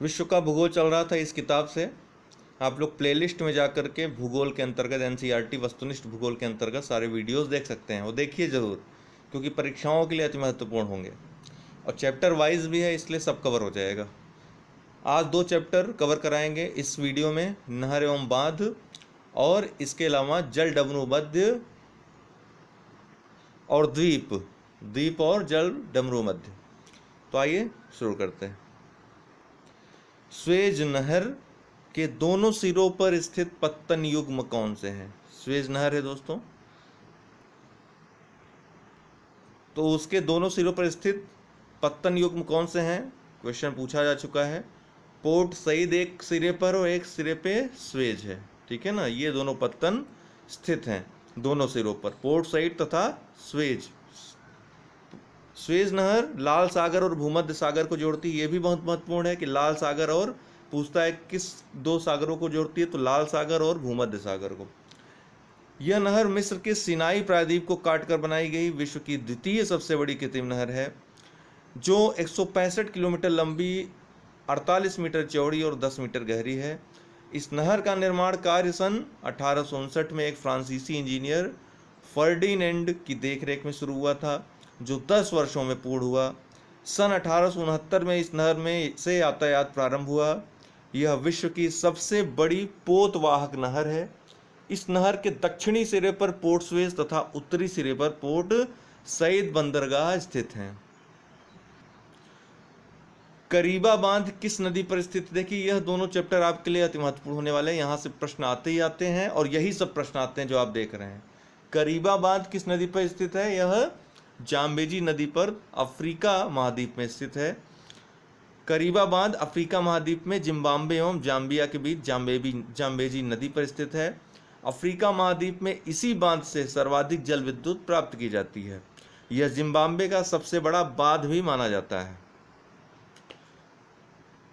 विश्व का भूगोल चल रहा था इस किताब से। आप लोग प्लेलिस्ट में जा कर के भूगोल के अंतर्गत एनसीईआरटी वस्तुनिष्ठ भूगोल के अंतर्गत सारे वीडियोस देख सकते हैं, वो देखिए ज़रूर, क्योंकि परीक्षाओं के लिए अति महत्वपूर्ण होंगे और चैप्टर वाइज भी है, इसलिए सब कवर हो जाएगा। आज 2 चैप्टर कवर कराएंगे इस वीडियो में, नहर एवं बांध और इसके अलावा जल डमरू मध्य और द्वीप, द्वीप और जल डमरू मध्य। तो आइए शुरू करते हैं। स्वेज नहर के दोनों सिरों पर स्थित पत्तन युग्म कौन से हैं? स्वेज नहर है दोस्तों, तो उसके दोनों सिरों पर स्थित पत्तन युग्म कौन से हैं? क्वेश्चन पूछा जा चुका है। पोर्ट सईद एक सिरे पर और एक सिरे पे स्वेज है, ठीक है ना। ये दोनों पत्तन स्थित हैं दोनों सिरों पर, पोर्ट सईद तथा स्वेज। स्वेज नहर लाल सागर और भूमध्य सागर को जोड़ती है। ये भी बहुत महत्वपूर्ण है कि लाल सागर और, पूछता है किस 2 सागरों को जोड़ती है, तो लाल सागर और भूमध्य सागर को। यह नहर मिस्र के सिनाई प्रायद्वीप को काटकर बनाई गई विश्व की द्वितीय सबसे बड़ी कृत्रिम नहर है, जो 165 किलोमीटर लंबी, 48 मीटर चौड़ी और 10 मीटर गहरी है। इस नहर का निर्माण कार्य सन 1859 में एक फ्रांसीसी इंजीनियर फर्डिनेंड की देखरेख में शुरू हुआ था, जो 10 वर्षों में पूर्ण हुआ। सन 1869 में इस नहर में से यातायात प्रारंभ हुआ। यह विश्व की सबसे बड़ी पोतवाहक नहर है। इस नहर के दक्षिणी सिरे पर पोर्ट स्वेज तथा उत्तरी सिरे पर पोर्ट सईद बंदरगाह स्थित हैं। करीबा बांध किस नदी पर स्थित? देखिए, यह दोनों चैप्टर आपके लिए अति महत्वपूर्ण होने वाले हैं। यहाँ से प्रश्न आते ही आते हैं और यही सब प्रश्न आते हैं जो आप देख रहे हैं। करीबा बांध किस नदी पर स्थित है? यह जाम्बेजी नदी पर अफ्रीका महाद्वीप में स्थित है। करीबा बांध अफ्रीका महाद्वीप में जिम्बाब्वे एवं जाम्बिया के बीच जाम्बेजी नदी पर स्थित है। अफ्रीका महाद्वीप में इसी बांध से सर्वाधिक जल विद्युत प्राप्त की जाती है। यह जिम्बाब्वे का सबसे बड़ा बांध भी माना जाता है।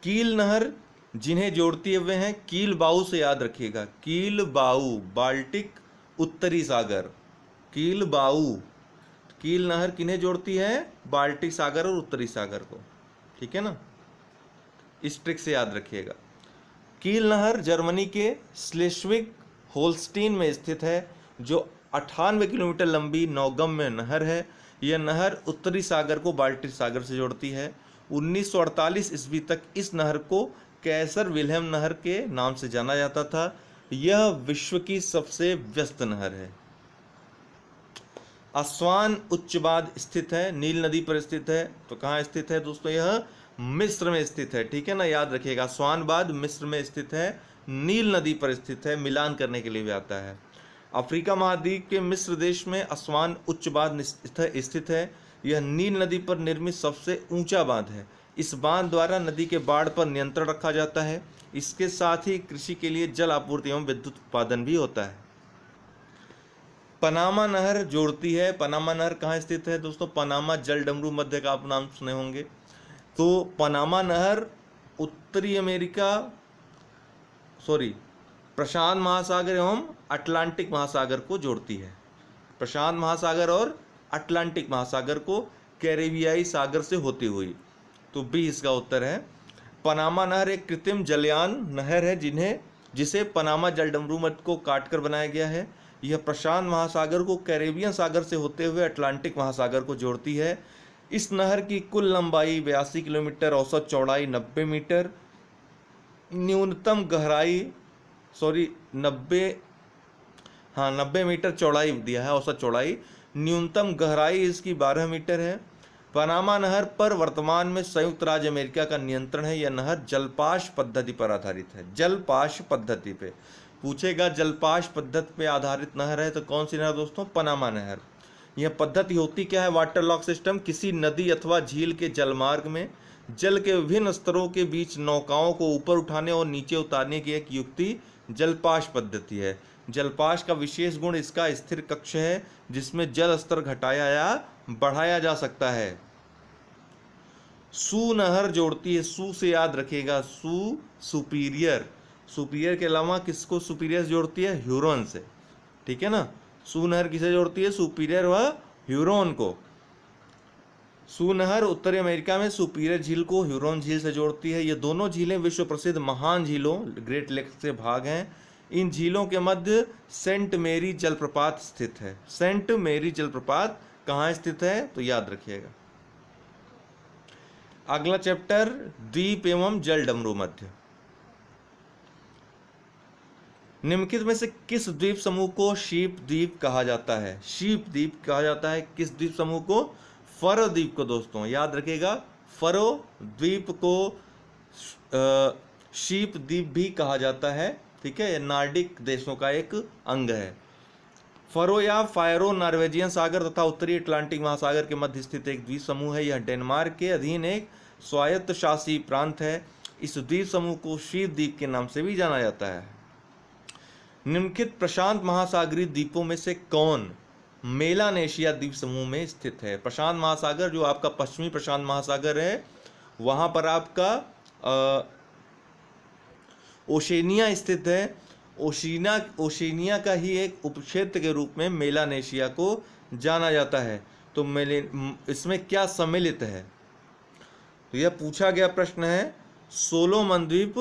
कील नहर जिन्हें जोड़ती हुए हैं, कील बाऊ से याद रखिएगा, कील बाऊ, बाल्टिक उत्तरी सागर, कील बाऊ। कील नहर किन्हें जोड़ती है? बाल्टिक सागर और उत्तरी सागर को, ठीक है ना। इस ट्रिक से याद रखिएगा। कील नहर जर्मनी के स्लेस्विग होल्स्टीन में स्थित है, जो 98 किलोमीटर लंबी नौगम्य नहर है। यह नहर उत्तरी सागर को बाल्टिक सागर से जोड़ती है। 1948 ईस्वी तक इस नहर को कैसर विल्हेम नहर के नाम से जाना जाता था। यह विश्व की सबसे व्यस्त नहर है। अस्वान उच्च बांध स्थित है, नील नदी पर स्थित है। तो कहाँ स्थित है दोस्तों? यह मिस्र में स्थित है, ठीक है ना, याद रखिएगा। अस्वान बांध मिस्र में स्थित है, नील नदी पर स्थित है, मिलान करने के लिए भी आता है। अफ्रीका महाद्वीप के मिस्र देश में अस्वान उच्च बांध स्थित है। यह नील नदी पर निर्मित सबसे ऊंचा बांध है। इस बांध द्वारा नदी के बाढ़ पर नियंत्रण रखा जाता है। इसके साथ ही कृषि के लिए जल आपूर्ति एवं विद्युत उत्पादन भी होता है। पनामा नहर जोड़ती है। पनामा नहर कहाँ स्थित है दोस्तों? पनामा जल डमरू मध्य का आप नाम सुने होंगे। तो पनामा नहर उत्तरी अमेरिका, प्रशांत महासागर एवं अटलांटिक महासागर को जोड़ती है। प्रशांत महासागर और अटलांटिक महासागर को कैरेबियाई सागर से होती हुई। तो बी इसका उत्तर है। पनामा नहर एक कृत्रिम जलयान नहर है जिसे पनामा जल डमरू मध्य को काटकर बनाया गया है। यह प्रशांत महासागर को कैरेबियन सागर से होते हुए अटलांटिक महासागर को जोड़ती है। इस नहर की कुल लंबाई 82 किलोमीटर, औसत चौड़ाई 90 मीटर, न्यूनतम गहराई 90 मीटर चौड़ाई दिया है, औसत चौड़ाई। न्यूनतम गहराई इसकी 12 मीटर है। पनामा नहर पर वर्तमान में संयुक्त राज्य अमेरिका का नियंत्रण है। यह नहर जलपाश पद्धति पर आधारित है। जलपाश पद्धति पे पूछेगा, जलपाश पद्धति पे आधारित नहर है तो कौन सी नहर दोस्तों? पनामा नहर। यह पद्धति होती क्या है? Water lock system. किसी नदी अथवा झील के जलमार्ग में जल के विभिन्न स्तरों के बीच नौकाओं को ऊपर उठाने और नीचे उतारने की एक युक्ति जलपाश पद्धति है। जलपाश का विशेष गुण इसका स्थिर कक्ष है, जिसमें जल स्तर घटाया या बढ़ाया जा सकता है। सू नहर जोड़ती है। सू से याद रखिएगा, सू सुपीरियर। सुपीरियर के अलावा किसको सुपीरियर जोड़ती है? ह्यूरोन से, ठीक है ना। सू नहर किसे जोड़ती है? सुपीरियर व ह्यूरोन को। सू नहर उत्तरी अमेरिका में सुपीरियर झील को ह्यूरॉन झील से जोड़ती है। ये दोनों झीलें विश्व प्रसिद्ध महान झीलों ग्रेट लेक्स से भाग हैं। इन झीलों के मध्य सेंट मेरी जलप्रपात स्थित है। सेंट मेरी जलप्रपात कहाँ स्थित है तो याद रखिएगा। अगला चैप्टर द्वीप एवं जल डमरू मध्य। निम्नलिखित में से किस द्वीप समूह को शीप द्वीप कहा जाता है? शीप द्वीप कहा जाता है किस द्वीप समूह को? फरो द्वीप को। दोस्तों याद रखिएगा, फरो द्वीप को शीप द्वीप भी कहा जाता है। ठीक है, यह नार्डिक देशों का एक अंग है। फरो या फायरो नॉर्वेजियन सागर तथा उत्तरी अटलांटिक महासागर के मध्य स्थित एक द्वीप समूह है। यह डेनमार्क के अधीन एक स्वायत्त शासी प्रांत है। इस द्वीप समूह को शीप द्वीप के नाम से भी जाना जाता है। निम्नलिखित प्रशांत महासागरीय द्वीपों में से कौन मेलानेशिया द्वीप समूह में स्थित है? प्रशांत महासागर जो आपका पश्चिमी प्रशांत महासागर है, वहां पर आपका ओशेनिया स्थित है। ओशेनिया का ही एक उपक्षेत्र के रूप में मेलानेशिया को जाना जाता है। तो इसमें क्या सम्मिलित है? तो यह पूछा गया प्रश्न है। सोलोमन द्वीप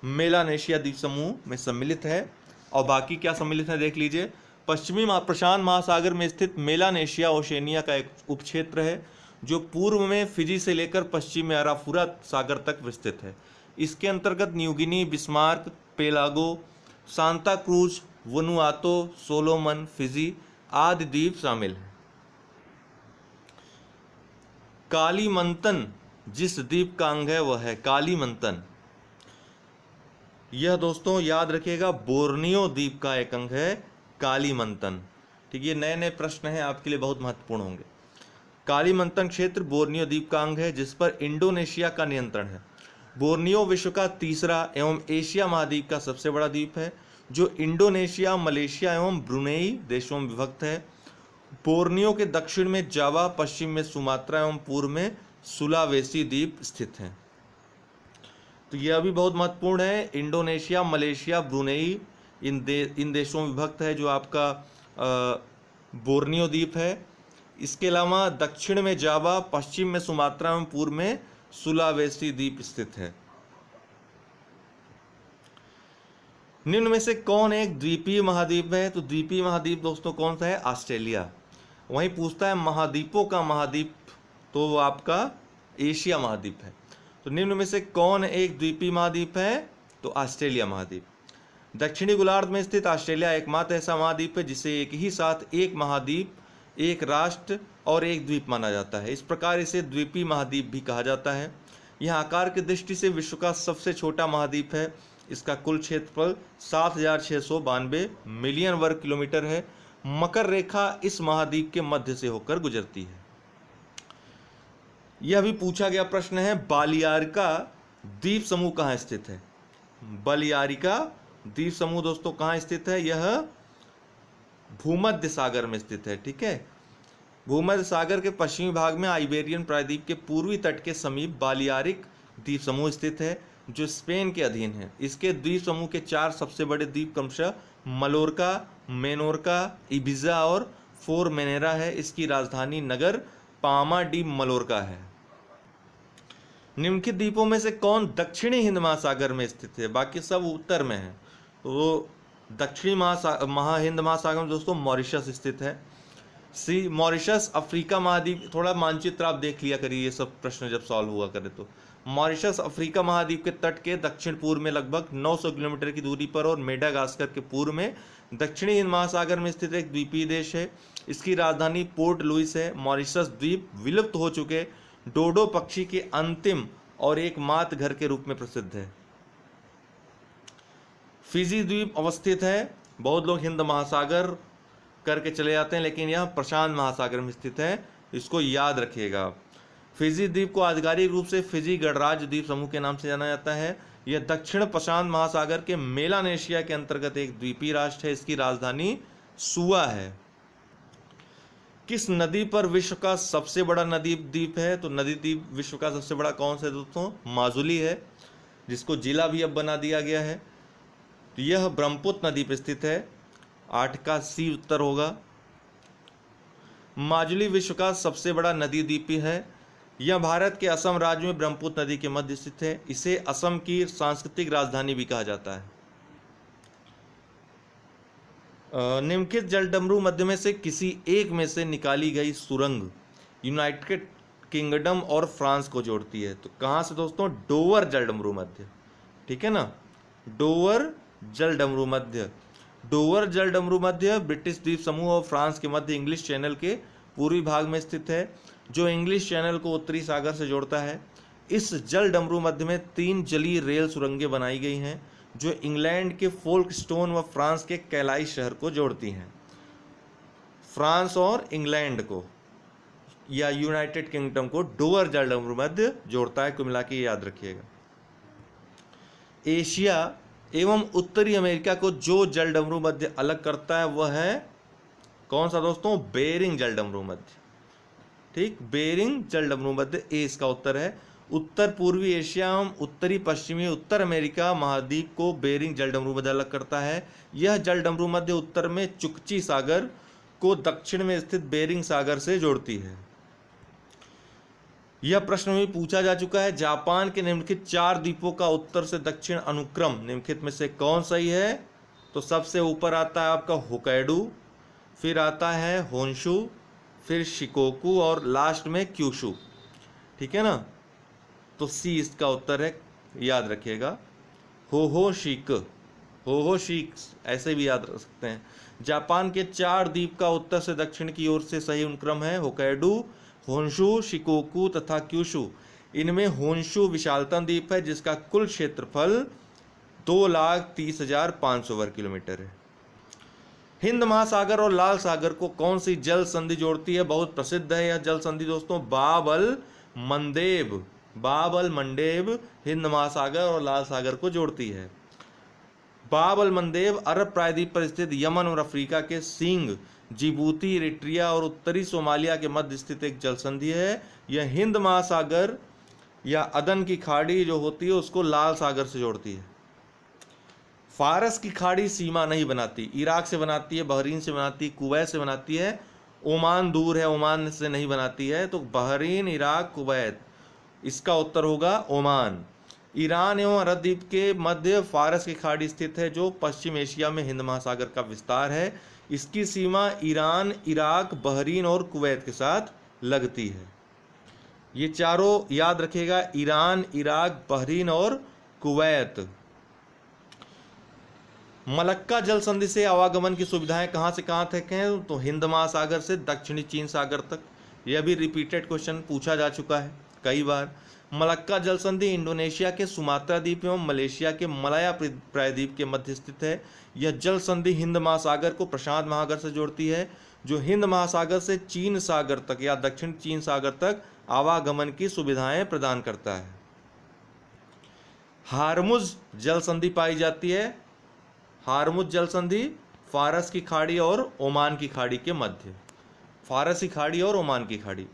मेलानेशिया द्वीप समूह में सम्मिलित है। और बाकी क्या सम्मिलित है देख लीजिए। पश्चिमी प्रशांत महासागर में स्थित मेलानेशिया ओशेनिया का एक उपक्षेत्र है जो पूर्व में फिजी से लेकर पश्चिम में अराफुरा सागर तक विस्तृत है। इसके अंतर्गत न्यूगिनी, बिस्मार्क, पेलागो, Santa Cruz, Vanuatu, Solomon, Fiji आदि द्वीप शामिल हैं। कालीमंतन जिस द्वीप का अंग है वह है कालीमंतन। यह दोस्तों याद रखिएगा बोर्नियो द्वीप का एक अंग है कालीमंतन। ठीक, ये नए नए प्रश्न हैं आपके लिए, बहुत महत्वपूर्ण होंगे। कालीमंतन क्षेत्र बोर्नियो द्वीप का अंग है जिस पर इंडोनेशिया का नियंत्रण है। बोर्नियो विश्व का तीसरा एवं एशिया महाद्वीप का सबसे बड़ा द्वीप है जो इंडोनेशिया, मलेशिया एवं ब्रुनेई देशों में विभक्त है। बोर्नियो के दक्षिण में जावा, पश्चिम में सुमात्रा एवं पूर्व में सुलावेसी द्वीप स्थित हैं। तो यह भी बहुत महत्वपूर्ण है। इंडोनेशिया, मलेशिया, ब्रुनेई इन देशों में विभक्त है जो आपका बोर्नियो द्वीप है। इसके अलावा दक्षिण में जावा, पश्चिम में सुमात्रा एवं पूर्व में सुलावेसी द्वीप स्थित है। निम्न में से कौन एक द्वीपीय महाद्वीप है? तो द्वीपीय महाद्वीप दोस्तों कौन सा है? ऑस्ट्रेलिया। वहीं पूछता है महाद्वीपों का महाद्वीप, तो वो आपका एशिया महाद्वीप है। तो निम्न में से कौन एक द्वीपीय महाद्वीप है? तो ऑस्ट्रेलिया महाद्वीप। दक्षिणी गोलार्ध में स्थित ऑस्ट्रेलिया एकमात्र ऐसा महाद्वीप है जिसे एक ही साथ एक महाद्वीप, एक राष्ट्र और एक द्वीप माना जाता है। इस प्रकार इसे द्वीपीय महाद्वीप भी कहा जाता है। यह आकार की दृष्टि से विश्व का सबसे छोटा महाद्वीप है। इसका कुल क्षेत्रफल 7,692 मिलियन वर्ग किलोमीटर है। मकर रेखा इस महाद्वीप के मध्य से होकर गुजरती है। यह भी पूछा गया प्रश्न है, बालियारिका द्वीप समूह कहाँ स्थित है? बालियारिका द्वीप समूह दोस्तों कहाँ स्थित है? यह भूमध्य सागर में स्थित है। ठीक है, भूमध्य सागर के पश्चिमी भाग में आइबेरियन प्रायद्वीप के पूर्वी तट के समीप बालियारिक द्वीप समूह स्थित है जो स्पेन के अधीन है। इसके द्वीप समूह के 4 सबसे बड़े द्वीप क्रमशः मलोरका, मेनोरका, इबिजा और फोरमेनेरा है। इसकी राजधानी नगर पामा डी मलोरका है। निम्नलिखित द्वीपों में से कौन दक्षिणी हिंद महासागर में स्थित है? बाकी सब उत्तर में है। तो दक्षिणी हिंद महासागर में दोस्तों मॉरिशस स्थित है। मॉरिशस अफ्रीका महाद्वीप, थोड़ा मानचित्र आप देख लिया करिए, ये सब प्रश्न जब सॉल्व हुआ करे तो। मॉरिशस अफ्रीका महाद्वीप के तट के दक्षिण पूर्व में लगभग 900 किलोमीटर की दूरी पर और मेडागास्कर के पूर्व में दक्षिणी हिंद महासागर में स्थित एक द्वीपीय देश है। इसकी राजधानी पोर्ट लुइस है। मॉरिशस द्वीप विलुप्त हो चुके डोडो पक्षी के अंतिम और एकमात्र घर के रूप में प्रसिद्ध है। फिजी द्वीप अवस्थित है। बहुत लोग हिंद महासागर करके चले जाते हैं लेकिन यह प्रशांत महासागर में स्थित है, इसको याद रखिएगा। फिजी द्वीप को आधिकारिक रूप से फिजी गणराज्य द्वीप समूह के नाम से जाना जाता है। यह दक्षिण प्रशांत महासागर के मेलानेशिया के अंतर्गत एक द्वीपीय राष्ट्र है। इसकी राजधानी सुआ है। किस नदी पर विश्व का सबसे बड़ा नदी द्वीप है? तो नदी द्वीप विश्व का सबसे बड़ा कौन सा है दोस्तों? माजुली है, जिसको जिला भी अब बना दिया गया है। तो यह ब्रह्मपुत्र नदी पर स्थित है। 8 का सी उत्तर होगा। माजुली विश्व का सबसे बड़ा नदी द्वीप है। यह भारत के असम राज्य में ब्रह्मपुत्र नदी के मध्य स्थित है। इसे असम की सांस्कृतिक राजधानी भी कहा जाता है। निम्नलिखित जलडमरू मध्य में से किसी एक में से निकाली गई सुरंग यूनाइटेड किंगडम और फ्रांस को जोड़ती है। तो कहाँ से दोस्तों? डोवर जलडमरू मध्य, ठीक है ना, डोवर जलडमरू मध्य। डोवर जलडमरू मध्य ब्रिटिश द्वीप समूह और फ्रांस के मध्य इंग्लिश चैनल के पूर्वी भाग में स्थित है, जो इंग्लिश चैनल को उत्तरी सागर से जोड़ता है। इस जलडमरू मध्य में 3 जलीय रेल सुरंगें बनाई गई हैं, जो इंग्लैंड के फोल्कस्टोन व फ्रांस के कैलाई शहर को जोड़ती हैं। फ्रांस और इंग्लैंड को या यूनाइटेड किंगडम को डोवर जलडमरू मध्य जोड़ता है। कुल मिला के याद रखिएगा। एशिया एवं उत्तरी अमेरिका को जो जलडमरू मध्य अलग करता है वह है कौन सा दोस्तों? बेरिंग जलडमरू मध्य, ठीक, बेरिंग जलडमरू मध्य ए इसका उत्तर है। उत्तर पूर्वी एशिया एवं उत्तरी पश्चिमी उत्तर अमेरिका महाद्वीप को बेरिंग जलडमरू मध्य अलग करता है। यह जलडमरू मध्य उत्तर में चुकची सागर को दक्षिण में स्थित बेरिंग सागर से जोड़ती है। यह प्रश्न भी पूछा जा चुका है। जापान के निम्नलिखित 4 द्वीपों का उत्तर से दक्षिण अनुक्रम निम्नलिखित में से कौन सही है? तो सबसे ऊपर आता है आपका होक्काइडो, फिर आता है होन्शु, फिर शिकोकू और लास्ट में क्यूशु, ठीक है ना। तो सी इसका उत्तर है, याद रखिएगा, होहोशिक ऐसे भी याद रख सकते हैं। जापान के 4 द्वीप का उत्तर से दक्षिण की ओर से सही अनुक्रम है होक्काइडो, होन्शु, शिकोकू तथा क्यूशु। इनमें होन्शु विशालतम द्वीप है, जिसका कुल क्षेत्रफल 2,30,500 वर्ग किलोमीटर है। हिंद महासागर और लाल सागर को कौन सी जल संधि जोड़ती है? बहुत प्रसिद्ध है यह जल संधि दोस्तों, बाब अल मंडेब हिंद महासागर और लाल सागर को जोड़ती है। बाब अल मंडेब अरब प्रायद्वीप पर स्थित यमन और अफ्रीका के सिंग, जिबूती, इरिट्रिया और उत्तरी सोमालिया के मध्य स्थित एक जल संधि है। यह हिंद महासागर या अदन की खाड़ी जो होती है उसको लाल सागर से जोड़ती है। फारस की खाड़ी सीमा नहीं बनाती, इराक से बनाती है, बहरीन से बनाती है, कुवैत से बनाती है। ओमान दूर है, ओमान से नहीं बनाती है, तो बहरीन, इराक, कुवैत, इसका उत्तर होगा ओमान। ईरान एवं अरब द्वीप के मध्य फारस की खाड़ी स्थित है, जो पश्चिम एशिया में हिंद महासागर का विस्तार है। इसकी सीमा ईरान, इराक, बहरीन और कुवैत के साथ लगती है। ये चारों याद रखिएगा, ईरान, इराक, बहरीन और कुवैत। मलक्का जल संधि से आवागमन की सुविधाएं कहां से कहां तक हैं? तो हिंद महासागर से दक्षिणी चीन सागर तक। यह भी रिपीटेड क्वेश्चन पूछा जा चुका है कई बार। मलक्का जल संधि इंडोनेशिया के सुमात्रा द्वीप एवं मलेशिया के मलाया प्रायद्वीप के मध्य स्थित है। यह जल संधि हिंद महासागर को प्रशांत महासागर से जोड़ती है, जो हिंद महासागर से चीन सागर तक या दक्षिण चीन सागर तक आवागमन की सुविधाएं प्रदान करता है। हारमुज जल संधि पाई जाती है। हारमुज जल संधि फारस की खाड़ी और ओमान की खाड़ी के मध्य, फारस की खाड़ी और ओमान की खाड़ी।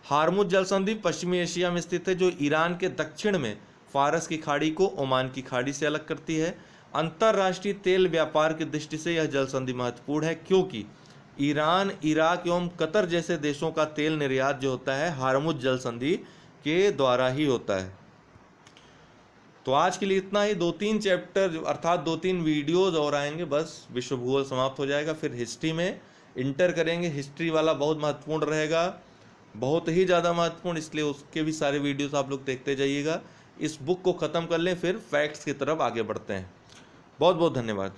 हारमुज जल संधि पश्चिमी एशिया में स्थित है, जो ईरान के दक्षिण में फारस की खाड़ी को ओमान की खाड़ी से अलग करती है। अंतर्राष्ट्रीय तेल व्यापार की दृष्टि से यह जल संधि महत्वपूर्ण है, क्योंकि ईरान, इराक एवं कतर जैसे देशों का तेल निर्यात जो होता है हारमुज जल संधि के द्वारा ही होता है। तो आज के लिए इतना ही। 2-3 चैप्टर अर्थात 2-3 वीडियोज और आएंगे, बस विश्व भूगोल समाप्त हो जाएगा। फिर हिस्ट्री में इंटर करेंगे। हिस्ट्री वाला बहुत महत्वपूर्ण रहेगा, बहुत ही ज़्यादा महत्वपूर्ण, इसलिए उसके भी सारे वीडियोस आप लोग देखते जाइएगा। इस बुक को ख़त्म कर लें, फिर फैक्ट्स की तरफ आगे बढ़ते हैं। बहुत बहुत धन्यवाद।